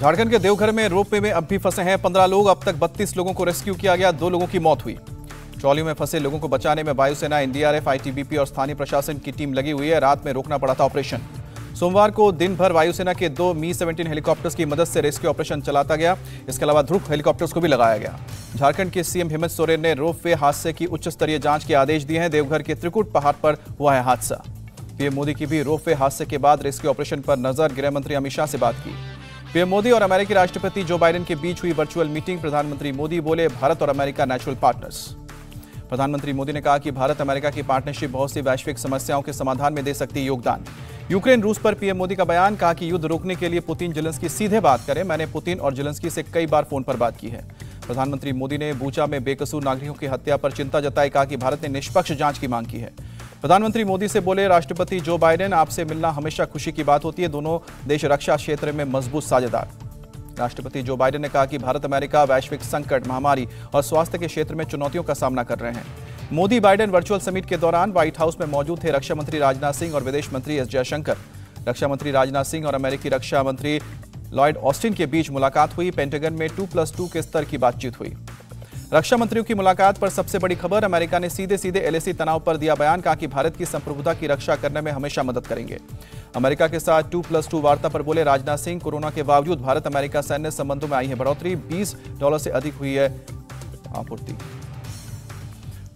झारखंड के देवघर में रोपवे में अब भी फंसे हैं 15 लोग। अब तक 32 लोगों को रेस्क्यू किया गया, 2 लोगों की मौत हुई। ट्रॉली में फंसे लोगों को बचाने में वायुसेना, एनडीआरएफ, आईटीबीपी और स्थानीय प्रशासन की टीम लगी हुई है। रात में रोकना पड़ा था ऑपरेशन। सोमवार को दिन भर वायुसेना के 2 मी-17 हेलीकॉप्टर्स की मदद से रेस्क्यू ऑपरेशन चलाता गया। इसके अलावा ध्रुव हेलीकॉप्टर्स को भी लगाया गया। झारखंड के सीएम हेमंत सोरेन ने रोपवे हादसे की उच्च स्तरीय जांच के आदेश दिए हैं। देवघर के त्रिकुट पहाड़ पर हुआ है हादसा। पीएम मोदी की भी रोपवे हादसे के बाद रेस्क्यू ऑपरेशन पर नजर। गृह मंत्री अमित शाह से बात की। पीएम मोदी और अमेरिकी राष्ट्रपति जो बाइडेन के बीच हुई वर्चुअल मीटिंग। प्रधानमंत्री मोदी बोले, भारत और अमेरिका नेचुरल पार्टनर्स। प्रधानमंत्री मोदी ने कहा कि भारत अमेरिका की पार्टनरशिप बहुत सी वैश्विक समस्याओं के समाधान में दे सकती है योगदान। यूक्रेन रूस पर पीएम मोदी का बयान। कहा कि युद्ध रोकने के लिए पुतिन जेलेंस्की सीधे बात करें। मैंने पुतिन और जेलेंस्की से कई बार फोन पर बात की है। प्रधानमंत्री मोदी ने बूचा में बेकसूर नागरिकों की हत्या पर चिंता जताई। कहा कि भारत ने निष्पक्ष जांच की मांग की है। प्रधानमंत्री मोदी से बोले, राष्ट्रपति जो बाइडेन, आपसे मिलना हमेशा खुशी की बात होती है। दोनों देश रक्षा क्षेत्र में मजबूत साझेदार। राष्ट्रपति जो बाइडेन ने कहा कि भारत अमेरिका वैश्विक संकट, महामारी और स्वास्थ्य के क्षेत्र में चुनौतियों का सामना कर रहे हैं। मोदी बाइडेन वर्चुअल समिट के दौरान व्हाइट हाउस में मौजूद थे। रक्षा मंत्री राजनाथ सिंह और विदेश मंत्री एस जयशंकर। रक्षा मंत्री राजनाथ सिंह और अमेरिकी रक्षा मंत्री लॉयड ऑस्टिन के बीच मुलाकात हुई। पेंटागन में 2+2 के स्तर की बातचीत हुई। रक्षा मंत्रियों की मुलाकात पर सबसे बड़ी खबर। अमेरिका ने सीधे सीधे एलएसी तनाव पर दिया बयान। कहा कि भारत की संप्रभुता की रक्षा करने में हमेशा मदद करेंगे। अमेरिका के साथ 2+2 वार्ता पर बोले राजनाथ सिंह, कोरोना के बावजूद भारत अमेरिका सैन्य संबंधों में आई है बढ़ोतरी। $20 से अधिक हुई है आपूर्ति।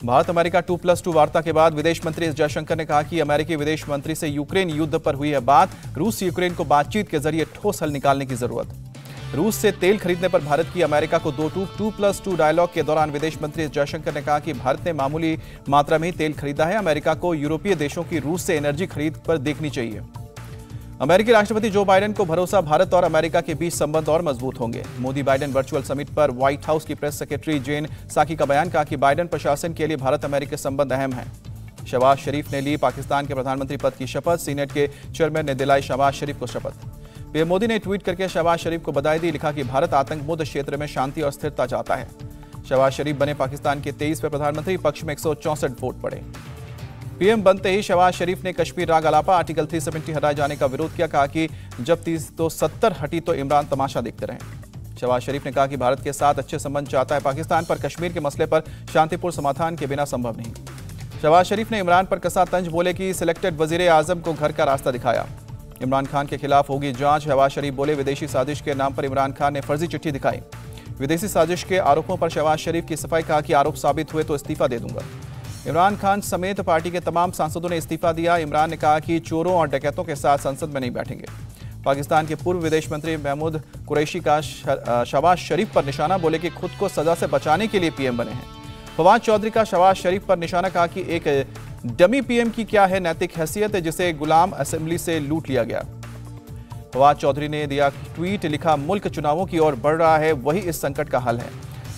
भारत अमेरिका 2+2 वार्ता के बाद विदेश मंत्री एस जयशंकर ने कहा कि अमेरिकी विदेश मंत्री से यूक्रेन युद्ध पर हुई है बात। रूस से यूक्रेन को बातचीत के जरिए ठोस हल निकालने की जरूरत। रूस से तेल खरीदने पर भारत की अमेरिका को 2+2 डायलॉग के दौरान विदेश मंत्री एस जयशंकर ने कहा कि भारत ने मामूली मात्रा में ही तेल खरीदा है। अमेरिका को यूरोपीय देशों की रूस से एनर्जी खरीद पर देखनी चाहिए। अमेरिकी राष्ट्रपति जो बाइडेन को भरोसा, भारत और अमेरिका के बीच संबंध और मजबूत होंगे। मोदी बाइडेन वर्चुअल समिट पर व्हाइट हाउस की प्रेस सेक्रेटरी जेन साकी का बयान। कहा कि बाइडेन प्रशासन के लिए भारत अमेरिकी संबंध अहम है। शहबाज शरीफ ने ली पाकिस्तान के प्रधानमंत्री पद की शपथ। सीनेट के चेयरमैन ने दिलाई शहबाज शरीफ को शपथ। पीएम मोदी ने ट्वीट करके शहबाज शरीफ को बधाई दी। लिखा कि भारत आतंक मुक्त क्षेत्र में शांति और स्थिरता चाहता है। शहबाज शरीफ बने पाकिस्तान के 23वें प्रधानमंत्री। पक्ष में 164 वोट पड़े। पीएम बनते ही शहबाज शरीफ ने कश्मीर राग अलापा, आर्टिकल 370 हटाए जाने का विरोध किया। कहा कि जब 370 हटी तो इमरान तमाशा देखते रहे। शहबाज शरीफ ने कहा कि भारत के साथ अच्छे संबंध चाहता है पाकिस्तान, पर कश्मीर के मसले पर शांतिपूर्ण समाधान के बिना संभव नहीं। शहबाज शरीफ ने इमरान पर कसा तंज। बोले कि सिलेक्टेड वजीर आजम को घर का रास्ता दिखाया। इमरान खान के खिलाफ होगी जांच। शहबाज शरीफ बोले, विदेशी साजिश के नाम पर इमरान खान ने फर्जी चिट्ठी दिखाई। विदेशी साजिश के आरोपों पर शहबाज शरीफ की सफाई। कहा कि आरोप साबित हुए तो इस्तीफा दे दूंगा। इमरान खान समेत पार्टी के तमाम सांसदों ने इस्तीफा दिया। इमरान ने कहा कि चोरों और डकैतों के साथ संसद में नहीं बैठेंगे। पाकिस्तान के पूर्व विदेश मंत्री महमूद कुरैशी का शहबाज शरीफ पर निशाना। बोले कि खुद को सजा से बचाने के लिए पीएम बने हैं। फवाद चौधरी का शहबाज शरीफ पर निशाना। कहा कि एक डमी पीएम की क्या है नैतिक हैसियत, जिसे गुलाम असेंबली से लूट लिया गया। फवाद चौधरी ने दिया ट्वीट। लिखा, मुल्क चुनावों की ओर बढ़ रहा है, वही इस संकट का हल है।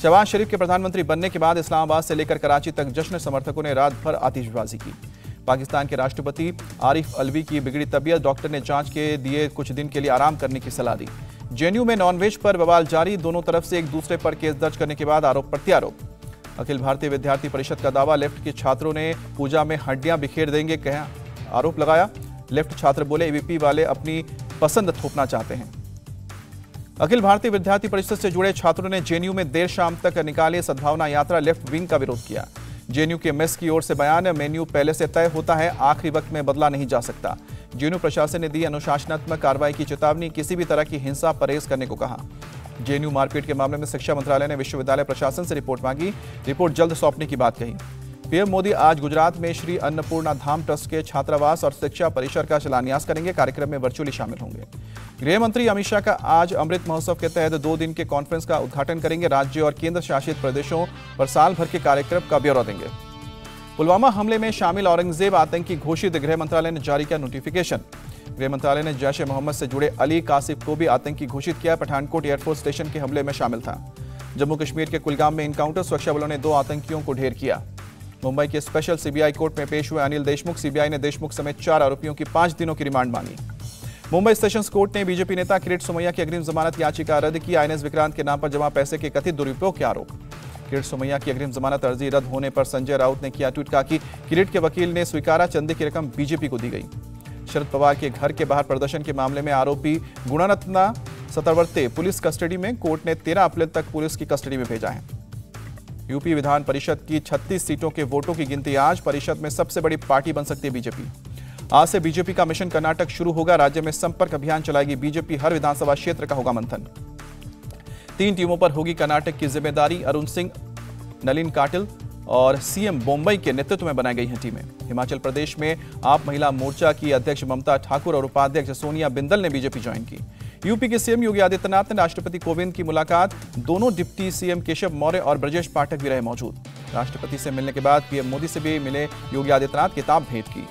शहबाज शरीफ के प्रधानमंत्री बनने के बाद इस्लामाबाद से लेकर कराची तक जश्न समर्थकों ने रात भर आतिशबाजी की। पाकिस्तान के राष्ट्रपति आरिफ अलवी की बिगड़ी तबीयत। डॉक्टर ने जांच के दिए कुछ दिन के लिए आराम करने की सलाह दी। जेएनयू में नॉनवेज पर बवाल जारी। दोनों तरफ से एक दूसरे पर केस दर्ज करने के बाद आरोप प्रत्यारोप। अखिल भारतीय विद्यार्थी परिषद का दावा। लेफ्ट के छात्रों ने पूजा में हड्डियां बिखेर देंगे, कहा आरोप लगाया। लेफ्ट छात्र बोले, एबीपी वाले अपनी पसंद थोपना चाहते हैं। अखिल भारतीय विद्यार्थी परिषद से जुड़े छात्रों ने जेएनयू में देर शाम तक निकाली सद्भावना यात्रा। लेफ्ट विंग का विरोध किया। जेएनयू के मेस की ओर से बयान, मेन्यू पहले से तय होता है, आखिरी वक्त में बदला नहीं जा सकता। जेएनयू प्रशासन ने दी अनुशासनात्मक कार्रवाई की चेतावनी। किसी भी तरह की हिंसा परहेज करने को कहा। जेएनयू मारपीट के मामले में शिक्षा मंत्रालय ने विश्वविद्यालय प्रशासन से रिपोर्ट मांगी। रिपोर्ट जल्द सौंपने की बात कही। पीएम मोदी आज गुजरात में श्री अन्नपूर्णा धाम ट्रस्ट के छात्रावास और शिक्षा परिसर का शिलान्यास करेंगे। कार्यक्रम में वर्चुअली शामिल होंगे। गृह मंत्री अमित शाह का आज अमृत महोत्सव के तहत 2 दिन के कॉन्फ्रेंस का उद्घाटन करेंगे। राज्य और केंद्र शासित प्रदेशों पर साल भर के कार्यक्रम का ब्यौरा देंगे। पुलवामा हमले में शामिल औरंगजेब आतंकी घोषित। गृह मंत्रालय ने जारी किया नोटिफिकेशन। गृह मंत्रालय ने जैश ए मोहम्मद से जुड़े अली कासिफ को भी आतंकी घोषित किया। पठानकोट एयरफोर्स स्टेशन के हमले में शामिल था। जम्मू कश्मीर के कुलगाम में इनकाउंटर। सुरक्षा बलों ने 2 आतंकियों को ढेर किया। मुंबई के स्पेशल सीबीआई कोर्ट में पेश हुए अनिल देशमुख। सीबीआई ने देशमुख समेत 4 आरोपियों की 5 दिनों की रिमांड मांगी। मुंबई सेशंस कोर्ट ने बीजेपी नेता किरीट सोमैया की अग्रिम जमानत याचिका रद्द की। आईएनएस विक्रांत के नाम पर जमा पैसे के कथित दुरुपयोग के आरोप। किरीट सोमैया की अग्रिम जमानत अर्जी रद्द होने पर संजय राउत ने किया ट्वीट। कहा कि किरीट के वकील ने स्वीकारा, चंदे की रकम बीजेपी को दी गई। शरद पवार के घर के बाहर प्रदर्शन के मामले में आरोपी गुणानतना सतर्वते पुलिस कस्टडी में। कोर्ट ने 13 अप्रैल तक पुलिस की कस्टडी में भेजा है। यूपी विधान परिषद की 36 सीटों के वोटों की गिनती आज। परिषद में सबसे बड़ी पार्टी बन सकती है बीजेपी। आज से बीजेपी का मिशन कर्नाटक शुरू होगा। राज्य में संपर्क अभियान चलाएगी बीजेपी। हर विधानसभा क्षेत्र का होगा मंथन। 3 टीमों पर होगी कर्नाटक की जिम्मेदारी। अरुण सिंह, नलिन काटिल और सीएम बम्बई के नेतृत्व में बनाई गई हैं टीमें। हिमाचल प्रदेश में आप महिला मोर्चा की अध्यक्ष ममता ठाकुर और उपाध्यक्ष सोनिया बिंदल ने बीजेपी ज्वाइन की। यूपी के सीएम योगी आदित्यनाथ ने राष्ट्रपति कोविंद की मुलाकात। दोनों डिप्टी सीएम केशव मौर्य और ब्रजेश पाठक भी रहे मौजूद। राष्ट्रपति से मिलने के बाद पीएम मोदी से भी मिले योगी आदित्यनाथ, किताब भेंट की।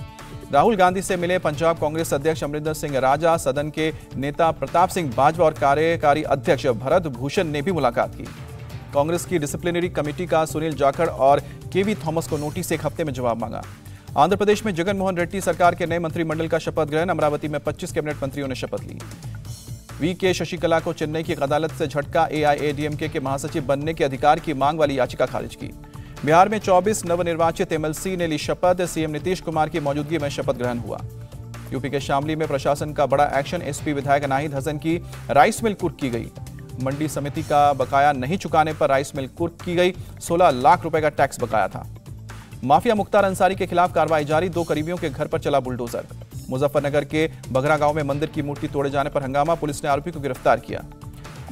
राहुल गांधी से मिले पंजाब कांग्रेस अध्यक्ष अमरिंदर सिंह राजा। सदन के नेता प्रताप सिंह बाजवा और कार्यकारी अध्यक्ष भरत भूषण ने भी मुलाकात की। कांग्रेस की डिसिप्लिनरी कमेटी का सुनील जाखड़ और केवी थॉमस को नोटिस 1 हफ्ते में जवाब मांगा। आंध्र प्रदेश में जगनमोहन रेड्डी सरकार के नए मंत्रिमंडल का शपथ ग्रहण। अमरावती में 25 कैबिनेट मंत्रियों ने शपथ ली। वीके शशिकला को चेन्नई की एक अदालत से झटका। एआईएडीएमके के महासचिव बनने के अधिकार की मांग वाली याचिका खारिज की। बिहार में 24 नवनिर्वाचित एमएलसी ने ली शपथ। सीएम नीतीश कुमार की मौजूदगी में शपथ ग्रहण हुआ। यूपी के शामली में प्रशासन का बड़ा एक्शन। एसपी विधायक नाहिद हसन की राइस मिल कुर्क की गई। मंडी समिति का बकाया नहीं चुकाने पर राइस मिल कुर्क की गई। 16 लाख रुपए का टैक्स बकाया था। माफिया मुख्तार अंसारी के खिलाफ कार्रवाई जारी। 2 करीबियों के घर पर चला बुलडोजर। मुजफ्फरनगर के बघरा गांव में मंदिर की मूर्ति तोड़े जाने पर हंगामा। पुलिस ने आरोपी को गिरफ्तार किया।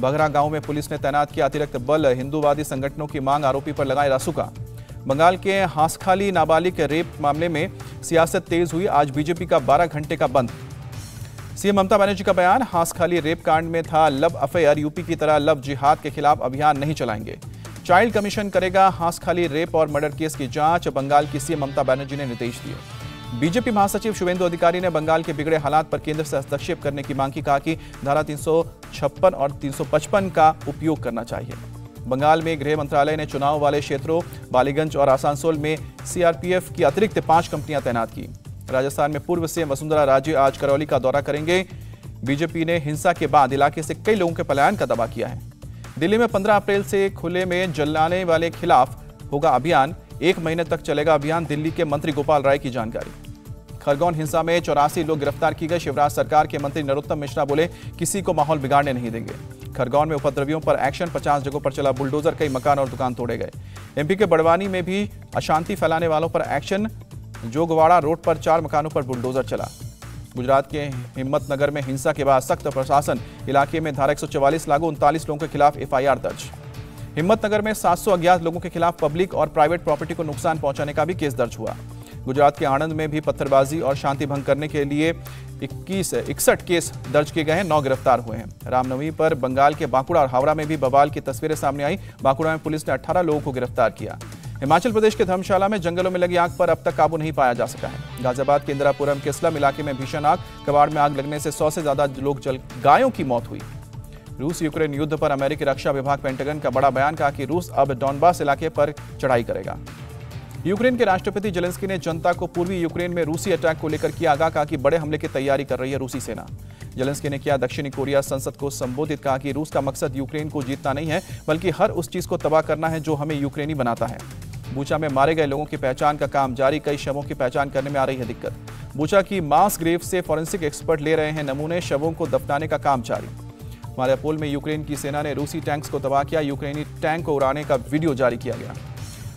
बघरा गांव में पुलिस ने तैनात किया अतिरिक्त बल। हिंदूवादी संगठनों की मांग, आरोपी पर लगाए रासुका। बंगाल के हांसखाली नाबालिग रेप मामले में सियासत तेज हुई। आज बीजेपी का 12 घंटे का बंद। सीएम ममता बनर्जी का बयान। हांसखाली रेप कांड में था लव अफेयर। यूपी की तरह लव जिहाद के खिलाफ अभियान नहीं चलाएंगे। चाइल्ड कमीशन करेगा हांसखाली रेप और मर्डर केस की जांच। बंगाल की सीएम ममता बनर्जी ने निर्देश दिए। बीजेपी महासचिव शुभेंदु अधिकारी ने बंगाल के बिगड़े हालात पर केंद्र से हस्तक्षेप करने की मांग की। कहा कि धारा 356 और 355 का उपयोग करना चाहिए। बंगाल में गृह मंत्रालय ने चुनाव वाले क्षेत्रों बालीगंज और आसनसोल में सीआरपीएफ की अतिरिक्त 5 कंपनियां तैनात की। राजस्थान में पूर्व सीएम वसुंधरा राजे आज करौली का दौरा करेंगे। बीजेपी ने हिंसा के बाद इलाके से कई लोगों के पलायन का दावा किया है। दिल्ली में 15 अप्रैल से खुले में जलाने वाले खिलाफ होगा अभियान। 1 महीने तक चलेगा अभियान। दिल्ली के मंत्री गोपाल राय की जानकारी। खरगोन हिंसा में 84 लोग गिरफ्तार किए गए। शिवराज सरकार के मंत्री नरोत्तम मिश्रा बोले, किसी को माहौल बिगाड़ने नहीं देंगे। खरगोन में उपद्रवियों पर एक्शन। 50 जगहों पर चला बुलडोजर। कई मकान और दुकान तोड़े गए। एमपी के बड़वानी में भी अशांति फैलाने वालों पर एक्शन। जोगवाड़ा रोड पर 4 मकानों पर बुलडोजर चला। गुजरात के हिम्मतनगर में हिंसा के बाद सख्त प्रशासन। इलाके में धारा 144 लागू। 39 लोगों के खिलाफ एफआईआर दर्ज। हिम्मतनगर में 700 अज्ञात लोगों के खिलाफ पब्लिक और प्राइवेट प्रॉपर्टी को नुकसान पहुंचाने का भी केस दर्ज हुआ। गुजरात के आणंद में भी पत्थरबाजी और शांति भंग करने के लिए 61 केस दर्ज किए गए हैं। 9 गिरफ्तार हुए हैं। रामनवमी पर बंगाल के बांकुड़ा और हावड़ा में भी बवाल की तस्वीरें सामने आई। बांकुड़ा में पुलिस ने 18 लोगों को गिरफ्तार किया। हिमाचल प्रदेश के धर्मशाला में जंगलों में लगी आग पर अब तक काबू नहीं पाया जा सका है। गाजियाबाद के इंदिरापुरम के स्लम इलाके में भीषण आग। कबाड़ में आग लगने से 100 से ज्यादा लोग जल गायों की मौत हुई। रूस यूक्रेन युद्ध पर अमेरिकी रक्षा विभाग पेंटागन का बड़ा बयान। कहा कि रूस अब डॉनबास इलाके पर चढ़ाई करेगा। यूक्रेन के राष्ट्रपति जेलेंस्की ने जनता को पूर्वी यूक्रेन में रूसी अटैक को लेकर किया आगाह। कहा कि बड़े हमले की तैयारी कर रही है रूसी सेना। जेलेंस्की ने किया दक्षिणी कोरिया संसद को संबोधित। कहा कि रूस का मकसद यूक्रेन को जीतना नहीं है, बल्कि हर उस चीज को तबाह करना है जो हमें यूक्रेनी बनाता है। बूचा में मारे गए लोगों की पहचान का काम जारी। कई शवों की पहचान करने में आ रही है दिक्कत। बूचा की मास ग्रेव से फॉरेंसिक एक्सपर्ट ले रहे हैं नमूने। शवों को दफनाने का काम जारी। मारियापोल में यूक्रेन की सेना ने रूसी टैंक्स को तबाह किया। यूक्रेनी टैंक को उड़ाने का वीडियो जारी किया गया।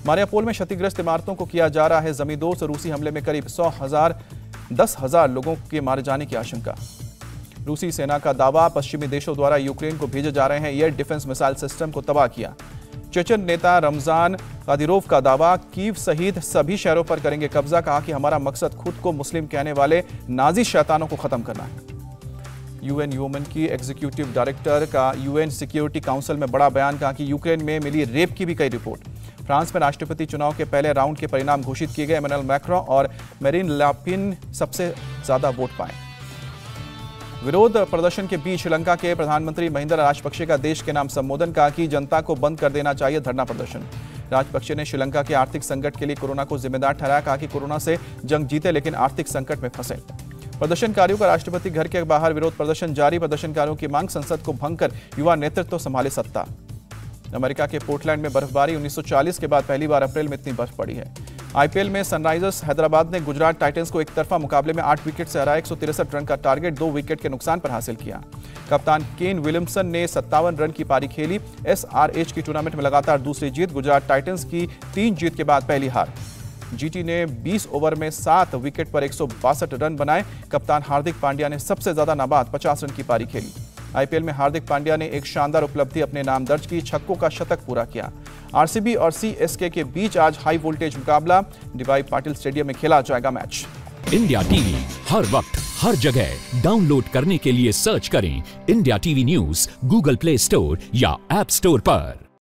मारियापोल में क्षतिग्रस्त इमारतों को किया जा रहा है जमींदोज। रूसी हमले में करीब 10,000 लोगों के मारे जाने की आशंका। रूसी सेना का दावा, पश्चिमी देशों द्वारा यूक्रेन को भेजे जा रहे हैं एयर डिफेंस मिसाइल सिस्टम को तबाह किया। चेचन नेता रमजान कादिरोव का दावा, कीव सहित सभी शहरों पर करेंगे कब्जा। कहा कि हमारा मकसद खुद को मुस्लिम कहने वाले नाजी शैतानों को खत्म करना है। यूएन ह्यूमन की एग्जीक्यूटिव डायरेक्टर का यूएन सिक्योरिटी काउंसिल में बड़ा बयान। कहा कि यूक्रेन में मिली रेप की भी कई रिपोर्ट। फ्रांस में राष्ट्रपति चुनाव के पहले राउंड के परिणाम घोषित किए गए। इमैनुअल मैक्रों और मेरीन लेपेन सबसे ज्यादा वोट पाए। विरोध प्रदर्शन के बीच श्रीलंका के प्रधानमंत्री महिंदा राजपक्षे का देश के नाम संबोधन। कहा कि जनता को बंद कर देना चाहिए धरना प्रदर्शन। राजपक्षे ने श्रीलंका के आर्थिक संकट के लिए कोरोना को जिम्मेदार ठहराया। कहा कि कोरोना से जंग जीते लेकिन आर्थिक संकट में फंसे। प्रदर्शनकारियों का राष्ट्रपति घर के बाहर विरोध प्रदर्शन जारी। प्रदर्शनकारियों की मांग, संसद को भंग कर युवा नेतृत्व संभाले सत्ता। अमेरिका के पोर्टलैंड में बर्फबारी। 1940 के बाद पहली बार अप्रैल में इतनी बर्फ पड़ी है। आईपीएल में सनराइजर्स हैदराबाद ने गुजरात टाइटंस को एक तरफा मुकाबले में 8 विकेट से हराया। 163 रन का टारगेट 2 विकेट के नुकसान पर हासिल किया। कप्तान केन विलियमसन ने 57 रन की पारी खेली। एसआरएच की टूर्नामेंट में लगातार दूसरी जीत। गुजरात टाइटंस की 3 जीत के बाद पहली हार। जीटी ने 20 ओवर में 7 विकेट पर 162 रन बनाए। कप्तान हार्दिक पांड्या ने सबसे ज्यादा नाबाद 50 रन की पारी खेली। आईपीएल में हार्दिक पांड्या ने एक शानदार उपलब्धि अपने नाम दर्ज की, छक्कों का शतक पूरा किया। आरसीबी और सीएसके के बीच आज हाई वोल्टेज मुकाबला डीवाई पाटिल स्टेडियम में खेला जाएगा मैच। इंडिया टीवी हर वक्त हर जगह डाउनलोड करने के लिए सर्च करें India TV news Google play store या ऐप स्टोर पर।